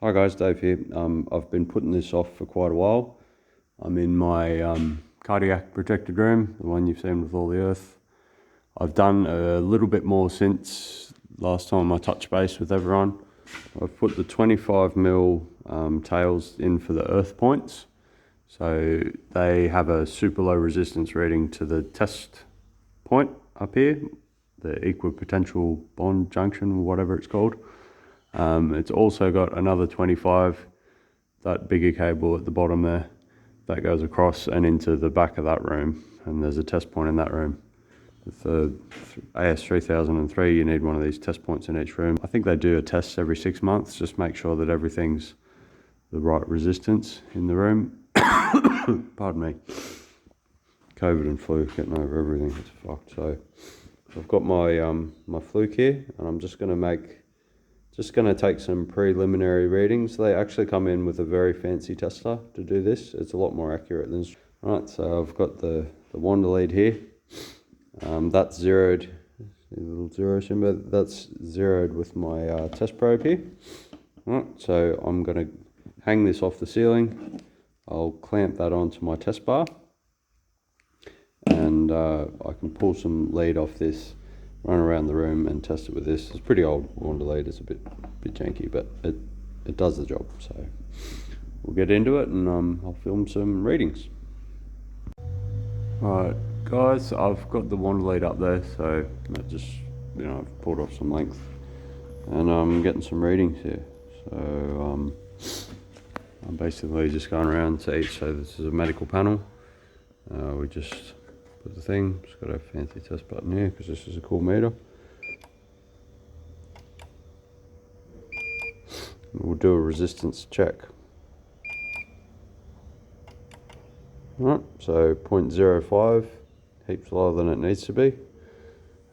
Hi guys, Dave here. I've been putting this off for quite a while. I'm in my cardiac protected room, the one you've seen with all the earth. I've done a little bit more since last time I touched base with everyone. I've put the 25mm tails in for the earth points. So they have a super low resistance reading to the test point up here, the Equipotential Bond junction, or whatever it's called. It's also got another 25, that bigger cable at the bottom there, that goes across and into the back of that room, and there's a test point in that room. With the AS3003, you need one of these test points in each room. I think they do a test every 6 months, just make sure that everything's the right resistance in the room. Pardon me. COVID and flu, getting over everything, it's fucked. So I've got my my Fluke here, and I'm just going to take some preliminary readings. They actually come in with a very fancy tester to do this. It's a lot more accurate than... Right, so I've got the wander lead here. That's zeroed, a little zero symbol, that's zeroed with my test probe here. Right, so I'm going to hang this off the ceiling. I'll clamp that onto my test bar, and I can pull some lead off this, run around the room and test it with this. It's pretty old wander lead, it's a bit janky, but it does the job. So we'll get into it, and I'll film some readings. Alright guys, I've got the wander lead up there, so I just, I've pulled off some length, and I'm getting some readings here. So I'm basically just going around to each. So this is a medical panel. We just put the thing, just got a fancy test button here because this is a cool meter. We'll do a resistance check. Alright, so 0.05, heaps lower than it needs to be.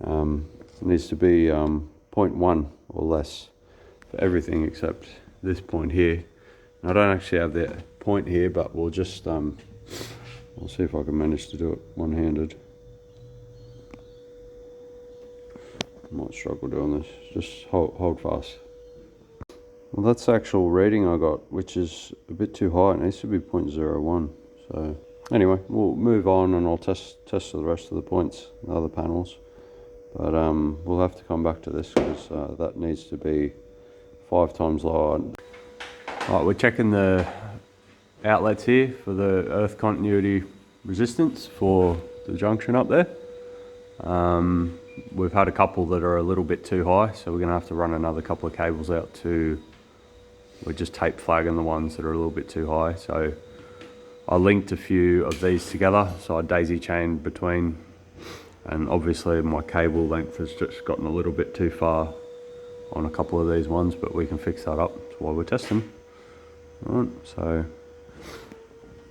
It needs to be 0.1 or less for everything except this point here. And I don't actually have the point here, but we'll just I'll see if I can manage to do it one-handed. I might struggle doing this. Just hold fast. Well, that's the actual reading I got, which is a bit too high. It needs to be 0.01. So anyway, we'll move on, and I'll test the rest of the points, the other panels. But we'll have to come back to this because that needs to be 5 times lower. Right, we're checking the outlets here for the earth continuity resistance for the junction up there. We've had a couple that are a little bit too high, so we're going to have to run another couple of cables out to... We're just tape flagging the ones that are a little bit too high. So I linked a few of these together, so I daisy chained between, and obviously my cable length has just gotten a little bit too far on a couple of these ones, but we can fix that up while we're testing. Right, so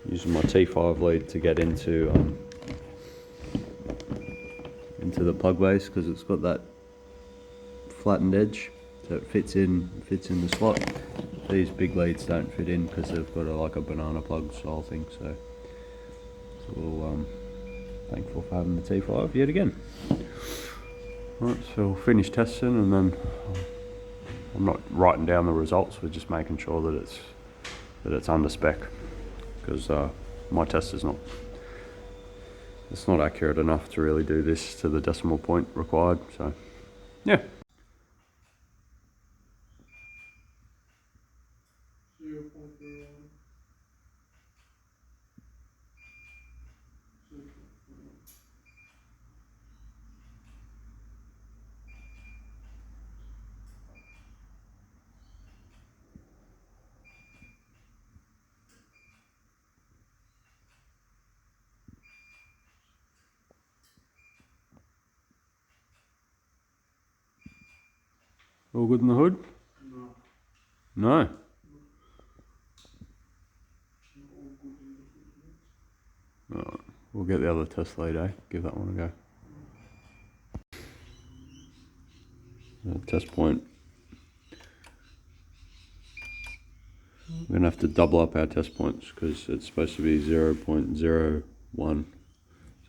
using my T5 lead to get into the plug base, because it's got that flattened edge, so it fits in the slot. These big leads don't fit in because they've got like a banana plug style thing, so it's all thankful for having the T5 yet again. Right, so we'll finish testing, and then I'm not writing down the results, we're just making sure that it's under spec, because my test is not accurate enough to really do this to the decimal point required. So yeah. All good in the hood? No. No? Alright, we'll get the other test lead, eh? Give that one a go. Test point. We're going to have to double up our test points because it's supposed to be 0.01.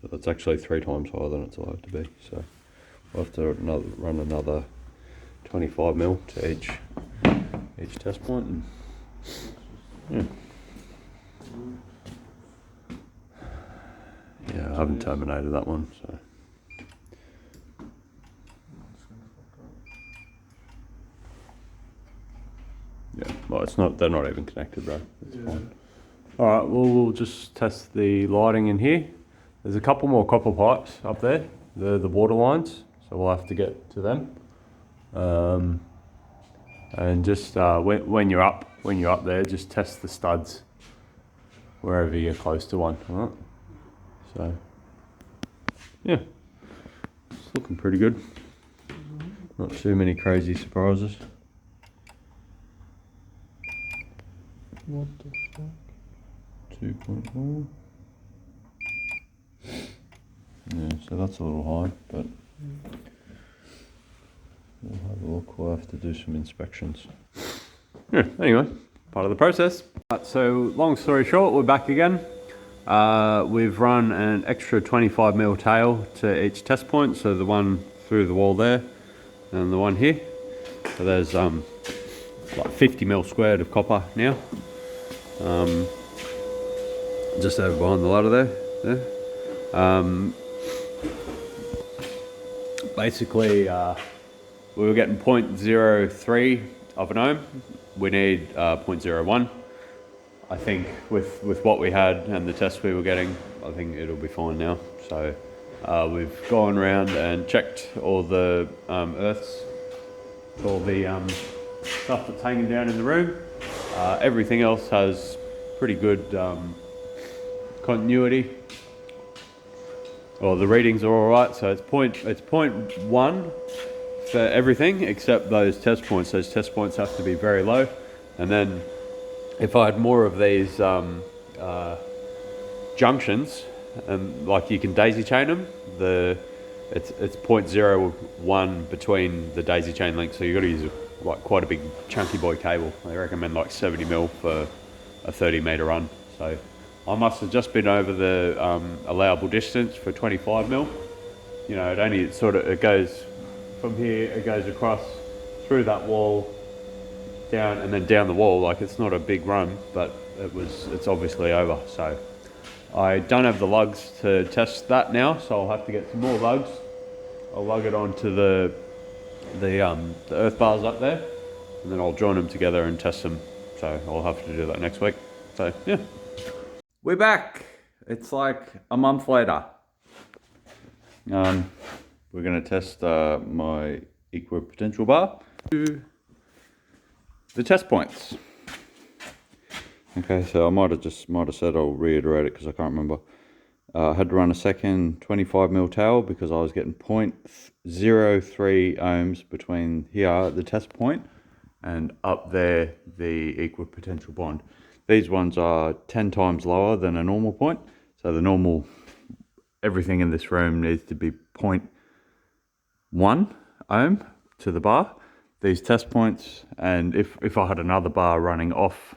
So that's actually 3 times higher than it's allowed to be. So we'll have to run another 25mm to each test point and Yeah. Yeah, I haven't terminated that one, so. Yeah, well, it's not. They're not even connected, bro. It's fine. All right. Well, we'll just test the lighting in here. There's a couple more copper pipes up there. The water lines, so we'll have to get to them. And just when you're up there, just test the studs wherever you're close to one. All right. So yeah, it's looking pretty good. Not too many crazy surprises. What the fuck? 2.4. Yeah, so that's a little high, but we'll have a look. We'll have to do some inspections. Yeah, anyway, part of the process. So long story short, we're back again. We've run an extra 25mm tail to each test point, so the one through the wall there and the one here. So there's like 50mm squared of copper now. Just over behind the ladder there. Basically, we were getting 0.03 of an ohm. We need 0.01. I think with what we had and the tests we were getting, I think it'll be fine now. So we've gone around and checked all the earths, all the stuff that's hanging down in the room. Everything else has pretty good continuity. Well, the readings are all right, so it's 0.1 for everything except those test points. Those test points have to be very low, and then if I had more of these junctions, and like you can daisy chain them, it's 0.01 between the daisy chain links, so you've got to use like quite a big chunky boy cable. They recommend like 70mm for a 30-meter run. So I must have just been over the allowable distance for 25mm. You know, it goes from here, it goes across through that wall, down and then down the wall. Like, it's not a big run, but it's obviously over. So I don't have the lugs to test that now, so I'll have to get some more lugs. I'll lug it onto the earth bars up there, and then I'll join them together and test them. So I'll have to do that next week. So yeah, we're back. It's like a month later. We're gonna test my Equipotential bar. The test points. Okay, so I might have said, I'll reiterate it because I can't remember. I had to run a second 25mm tail because I was getting 0.03 ohms between here, the test point, and up there, the equipotential bond. These ones are 10 times lower than a normal point. So the normal, everything in this room needs to be 0.1 ohm to the bar. These test points, and if I had another bar running off,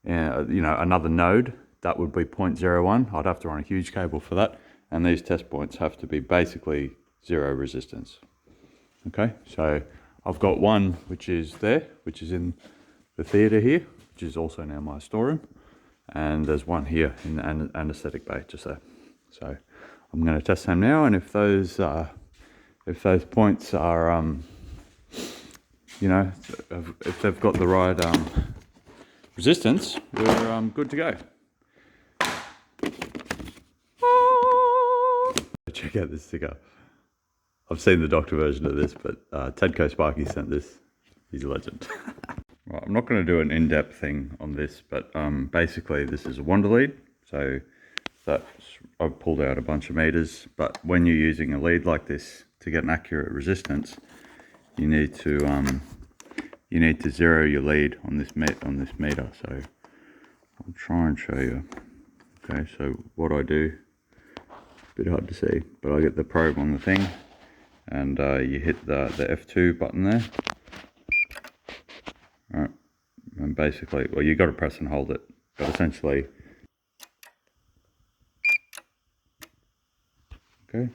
another node, that would be 0.01. I'd have to run a huge cable for that. And these test points have to be basically zero resistance. Okay, so I've got one which is there, which is in the theatre here, which is also now my storeroom. And there's one here in the anaesthetic bay, just there. So I'm going to test them now, and if those points are, if they've got the right resistance, we're good to go. Check out this sticker. I've seen the doctor version of this, but Tedco Sparky sent this. He's a legend. Right, I'm not going to do an in-depth thing on this, but basically this is a wander lead. So I've pulled out a bunch of meters, but when you're using a lead like this to get an accurate resistance, you need to zero your lead on this meter. So I'll try and show you. Okay, so what I do, a bit hard to see, but I get the probe on the thing, and you hit the F2 button there. All right, and basically, well, you got to press and hold it, but essentially, okay.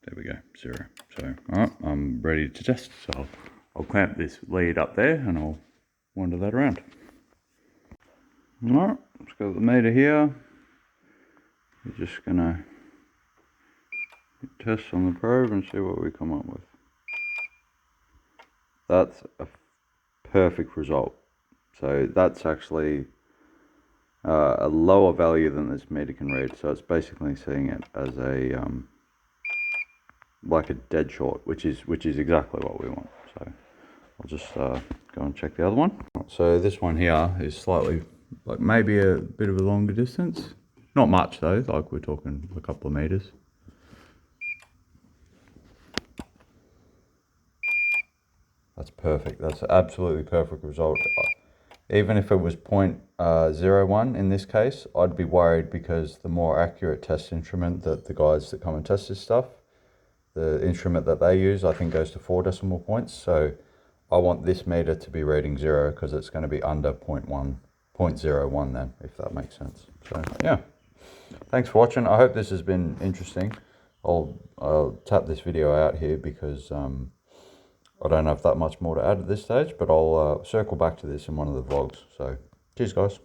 There we go, zero. So, alright, I'm ready to test. So I'll clamp this lead up there and I'll wander that around. Alright, let's go with the meter here. We're just gonna test on the probe and see what we come up with. That's a perfect result. So that's actually a lower value than this meter can read. So it's basically seeing it as a like a dead short, which is exactly what we want. So I'll just go and check the other one. So this one here is slightly, like maybe a bit of a longer distance. Not much though, like we're talking a couple of meters. That's perfect. That's an absolutely perfect result. Even if it was 0.01 in this case, I'd be worried because the more accurate test instrument that the guys that come and test this stuff, the instrument that they use, I think goes to 4 decimal points. So I want this meter to be reading 0 because it's going to be under 0.01 then, if that makes sense. So yeah, thanks for watching. I hope this has been interesting. I'll tap this video out here because I don't have that much more to add at this stage, but I'll circle back to this in one of the vlogs. So cheers guys.